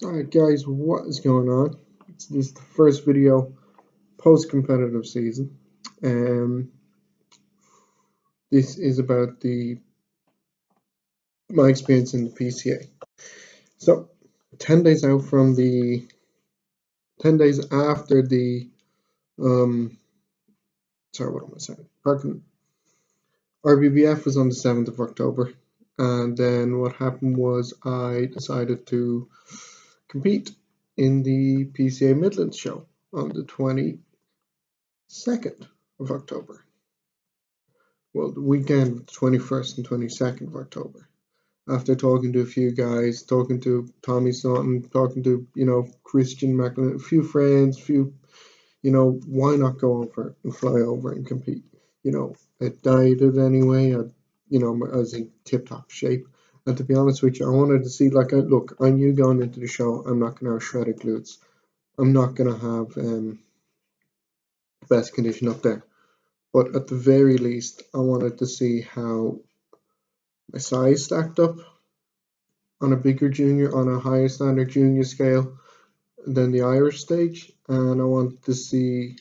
Alright guys, what is going on? This is the first video post-competitive season. Um, this is about my experience in the PCA. So, 10 days out from 10 days after sorry, what am I saying? RBBF was on the 7th of October, and then what happened was I decided to compete in the PCA Midlands show on the 22nd of October. Well, the weekend, 21st and 22nd of October. After talking to a few guys, talking to Tommy Staunton, talking to, Christian Macklin, a few friends, why not go over and fly over and compete? I dieted anyway. I was in tip-top shape. And to be honest with you, I wanted to see, look, I knew going into the show, I'm not going to have shredded glutes. I'm not going to have the best condition up there. But at the very least, I wanted to see how my size stacked up on a higher standard junior scale than the Irish stage, and I wanted to see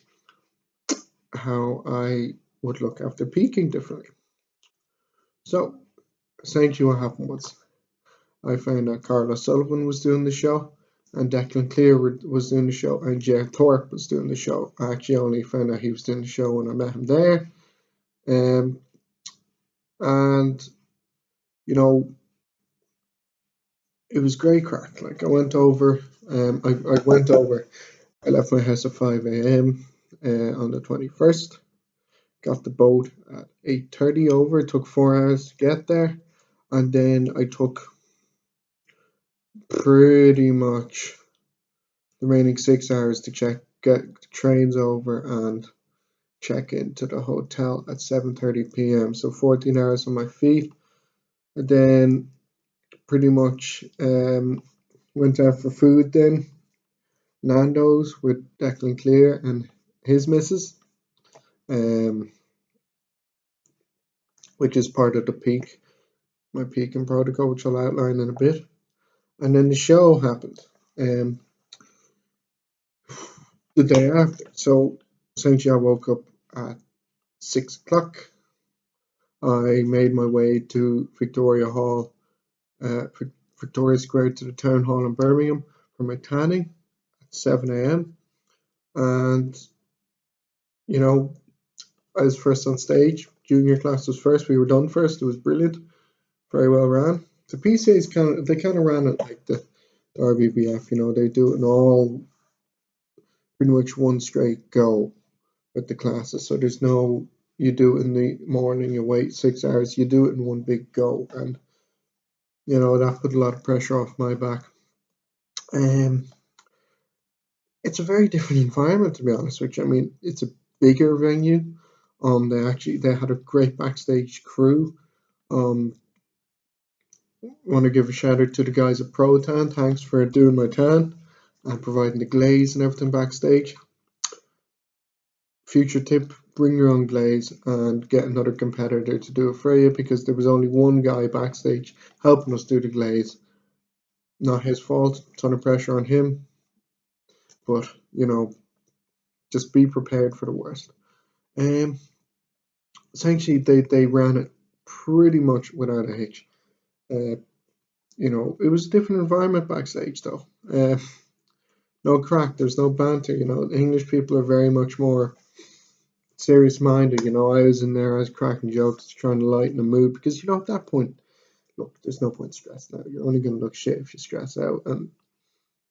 how I would look after peaking differently. So essentially what happened was I found out Carlos Sullivan was doing the show, and Declan Clear was doing the show, and Jeff Thorpe was doing the show. I actually only found out he was doing the show when I met him there. And it was great crack. Like I went over, I left my house at 5 a.m. On the 21st. Got the boat at 8:30 over. It took 4 hours to get there, and then I took pretty much the remaining 6 hours to get the trains over and check into the hotel at 7:30 p.m. So 14 hours on my feet, and then pretty much went out for food then. Nando's with Declan Clear and his missus, which is part of my peaking protocol, which I'll outline in a bit. And then the show happened the day after. So essentially, I woke up at 6 o'clock. I made my way to Victoria Square, to the town hall in Birmingham for my tanning at 7 a.m. And I was first on stage. Junior class was first. We were done first. It was brilliant. Very well ran. The PCA's kind of ran it like the RBBF. They do it in all pretty much one straight go with the classes. So there's no, you do it in the morning, you wait 6 hours, you do it in one big go, and that put a lot of pressure off my back. It's a very different environment, to be honest with you. I mean, it's a bigger venue. They had a great backstage crew. Want to give a shout out to the guys at Pro Tan. Thanks for doing my tan and providing the glaze and everything backstage. Future tip: bring your own glaze and get another competitor to do it for you, because there was only one guy backstage helping us do the glaze. Not his fault, ton of pressure on him, but just be prepared for the worst. Essentially they ran it pretty much without a hitch. It was a different environment backstage though. No crack, there's no banter. The English people are very much more serious minded. I was in there, I was cracking jokes, trying to lighten the mood, because at that point, look, there's no point stressing out. You're only going to look shit if you stress out, and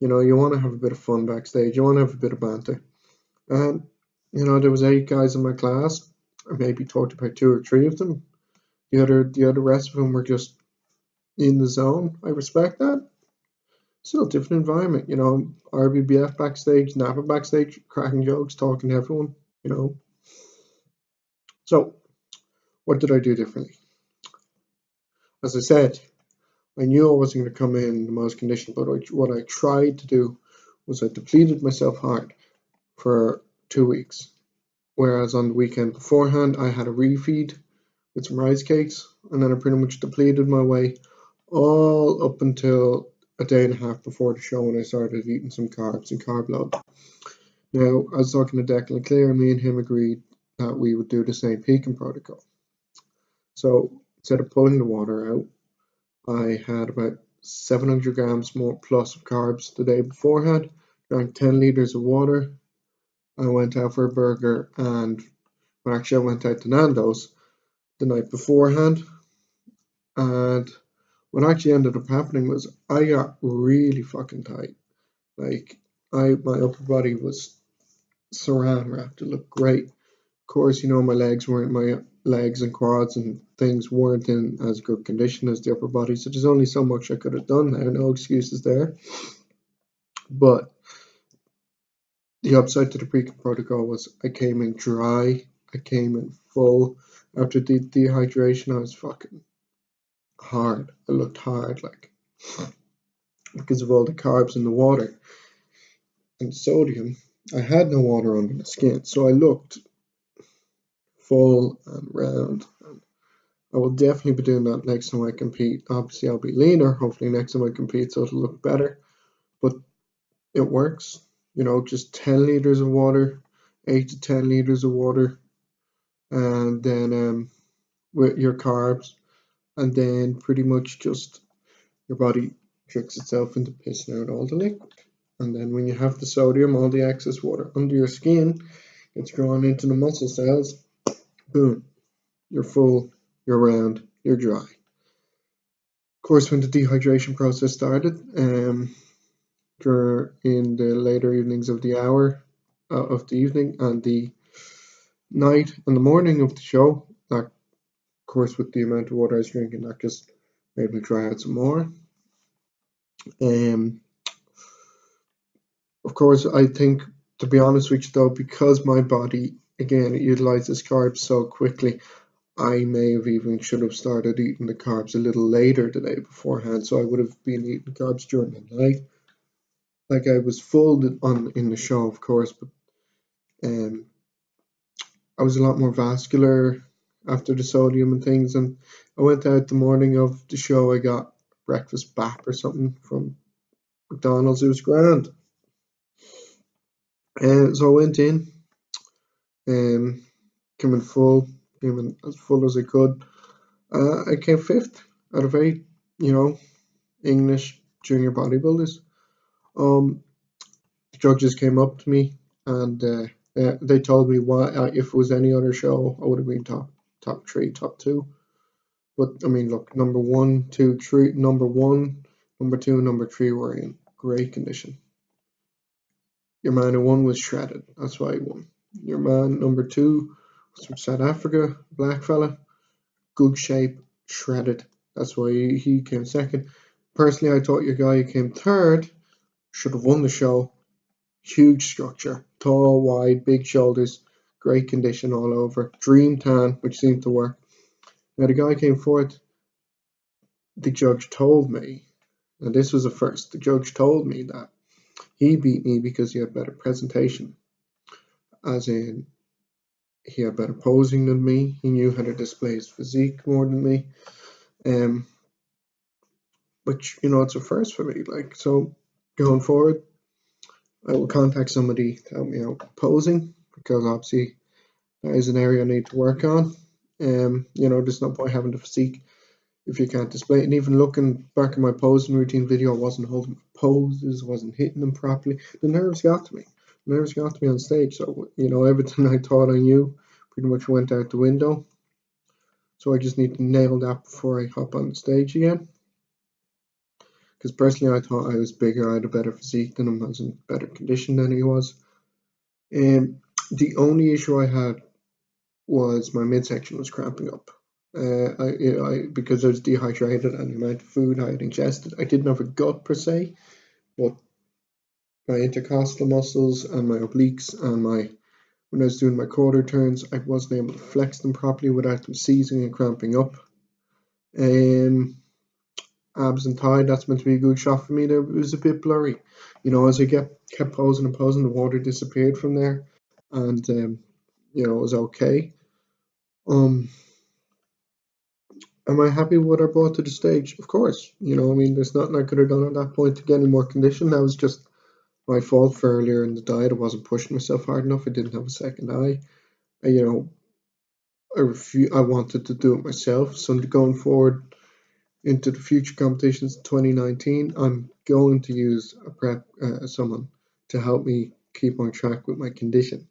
you want to have a bit of fun backstage. You want to have a bit of banter. And there was 8 guys in my class. I maybe talked about 2 or 3 of them. The other rest of them were just in the zone. I respect that. Still a different environment. RBBF backstage, Napa backstage, cracking jokes, talking to everyone. So what did I do differently? As I said, I knew I wasn't going to come in the most conditioned, but what I tried to do was I depleted myself hard for 2 weeks. Whereas on the weekend beforehand, I had a refeed with some rice cakes, and then I pretty much depleted my way all up until a day and a half before the show when I started eating some carbs and carb load. Now, I was talking to Declan Clear, and me and him agreed that we would do the same peaking protocol. So instead of pulling the water out, I had about 700 grams more plus of carbs the day beforehand, drank 10 litres of water. I went out for a burger, and well, actually I went out to Nando's the night beforehand, and what actually ended up happening was I got really fucking tight. Like my upper body was saran wrapped. It looked great. Of course, my legs and quads and things weren't in as good condition as the upper body, so there's only so much I could have done there. No excuses there. But the upside to the pre-com protocol was I came in dry. I came in full. After the dehydration, I was fucking hard. I looked hard, like, because of all the carbs in the water and the sodium. I had no water under the skin, so I looked full and round. And I will definitely be doing that next time I compete. Obviously, I'll be leaner. Hopefully, next time I compete, so it'll look better. But it works. Just 10 liters of water, 8 to 10 liters of water, and then with your carbs, and then pretty much just your body tricks itself into pissing out all the liquid. And then when you have the sodium, all the excess water under your skin gets drawn into the muscle cells. Boom, you're full, you're round, you're dry. Of course, when the dehydration process started, in the later evenings of the evening and the night and the morning of the show, that, of course, with the amount of water I was drinking, that just made me dry out some more. Of course, I think, to be honest with you though, because my body, again, it utilizes carbs so quickly, I may have even should have started eating the carbs a little later the day beforehand, so I would have been eating carbs during the night. Like, I was full in the show, of course, but I was a lot more vascular after the sodium and things, and I went out the morning of the show. I got breakfast bap or something from McDonald's. It was grand. So I went in, came in full, came in as full as I could. I came 5th out of 8, English junior bodybuilders. The judges came up to me, and they told me why, if it was any other show, I would have been top 3, top 2. But I mean, look, number 1, 2, 3, number 1, number 2, number 3 were in great condition. Your man who won was shredded. That's why he won. Your man number 2 was from South Africa, black fella, good shape, shredded. That's why he came 2nd. Personally, I thought your guy who came 3rd should have won the show. Huge structure, tall, wide, big shoulders, great condition all over, dream tan, which seemed to work. Now the guy came 4th. The judge told me, and this was a first, the judge told me that he beat me because he had better presentation, as in he had better posing than me, he knew how to display his physique more than me, which, it's a first for me. Like, so going forward, I will contact somebody to help me out posing, because obviously that is an area I need to work on. There's no point having the physique if you can't display it. And even looking back at my posing routine video, I wasn't holding my poses, wasn't hitting them properly. The nerves got to me. The nerves got to me on stage. So, everything I thought I knew pretty much went out the window. So I just need to nail that before I hop on the stage again. Because personally, I thought I was bigger, I had a better physique than him, I was in better condition than he was. The only issue I had was my midsection was cramping up. Because I was dehydrated and the amount of food I had ingested. I didn't have a gut per se, but my intercostal muscles and my obliques and when I was doing my quarter turns, I wasn't able to flex them properly without them seizing and cramping up. Abs and thigh, that's meant to be a good shot for me. It was a bit blurry. As I kept posing and posing, the water disappeared from there, and it was okay. Am I happy with what I brought to the stage? Of course. You know, I mean, there's nothing I could have done at that point to get any more condition. That was just my fault for earlier in the diet. I wasn't pushing myself hard enough. I didn't have a second eye. You know, I wanted to do it myself. So going forward into the future competitions in 2019, I'm going to use a prep someone to help me keep on track with my condition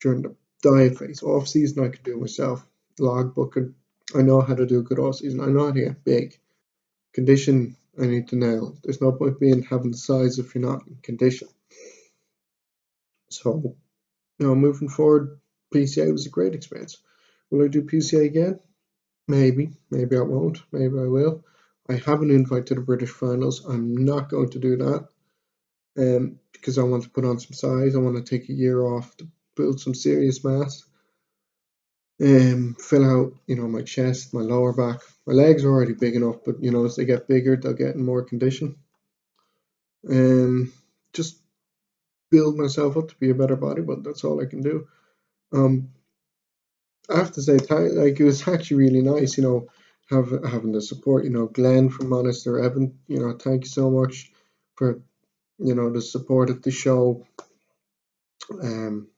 during the diet phase. Off season, I can do it myself. Logbooking, I know how to do a good off season. I know how to get big. Condition, I need to nail. There's no point being having the size if you're not in condition. So, you know, moving forward, PCA was a great experience. Will I do PCA again? Maybe. Maybe I won't. Maybe I will. I have an invite to the British finals. I'm not going to do that because I want to put on some size. I want to take a year off to build some serious mass. Fill out, you know, my chest, my lower back. My legs are already big enough, but you know, as they get bigger, they'll get in more condition. Just build myself up to be a better bodybuilder. That's all I can do. I have to say, like it was actually really nice, you know, having the support. You know, Glenn from Monaster, Evan. You know, thank you so much for the support at the show. Coming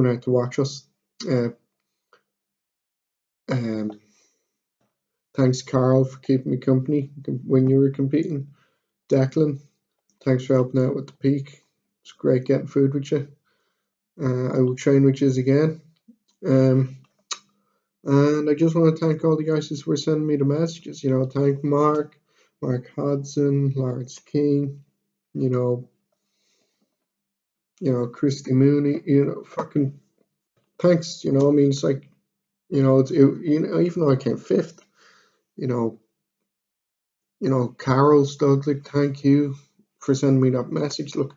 out to watch us. Uh, um, Thanks, Carl, for keeping me company when you were competing. Declan, thanks for helping out with the peak. It's great getting food with you. I will train with you again. And I just want to thank all the guys who were sending me the messages. You know, thank Mark Hodson, Lawrence King, you know, Christy Mooney, you know, fucking thanks. You know, I mean, it's like, you know, even though I came fifth, you know, Carol Studley, thank you for sending me that message. Look,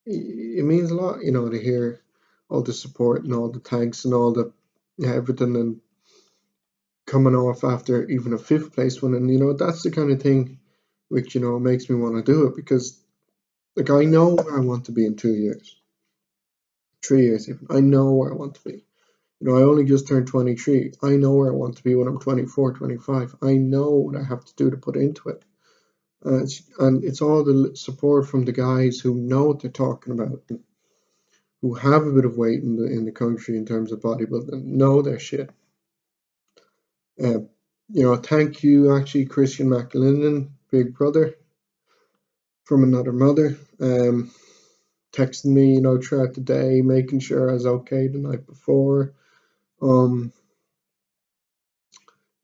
it means a lot, you know, to hear all the support and all the thanks and all the everything and coming off after even a fifth place one. And, you know, that's the kind of thing which, you know, makes me want to do it because, like, I know where I want to be in 2 years, 3 years even. I know where I want to be. You know, I only just turned 23. I know where I want to be when I'm 24, 25. I know what I have to do to put into it. And it's all the support from the guys who know what they're talking about, who have a bit of weight in the country in terms of bodybuilding, know their shit. You know, thank you, actually, Christian McLennan, big brother from another mother, texting me, you know, throughout the day, making sure I was okay the night before. You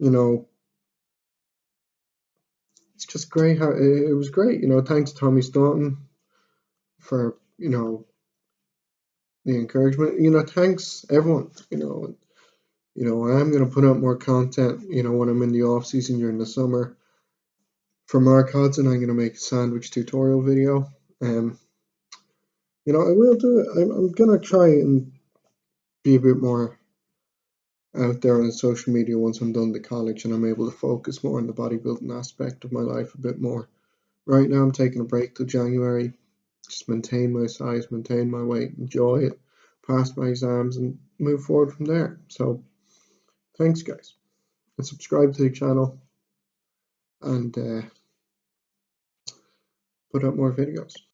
know, it's just great how it was great. You know, thanks Tommy Staunton for, you know, the encouragement. You know, thanks everyone. You know, I am going to put out more content, you know, when I'm in the off season during the summer. For Mark Hodson, I'm going to make a sandwich tutorial video. You know, I will do it. I'm going to try and be a bit more out there on social media once I'm done the college and I'm able to focus more on the bodybuilding aspect of my life a bit more. Right now, I'm taking a break till January. Just maintain my size, maintain my weight, enjoy it, pass my exams, and move forward from there. So, thanks, guys, and subscribe to the channel and put out more videos.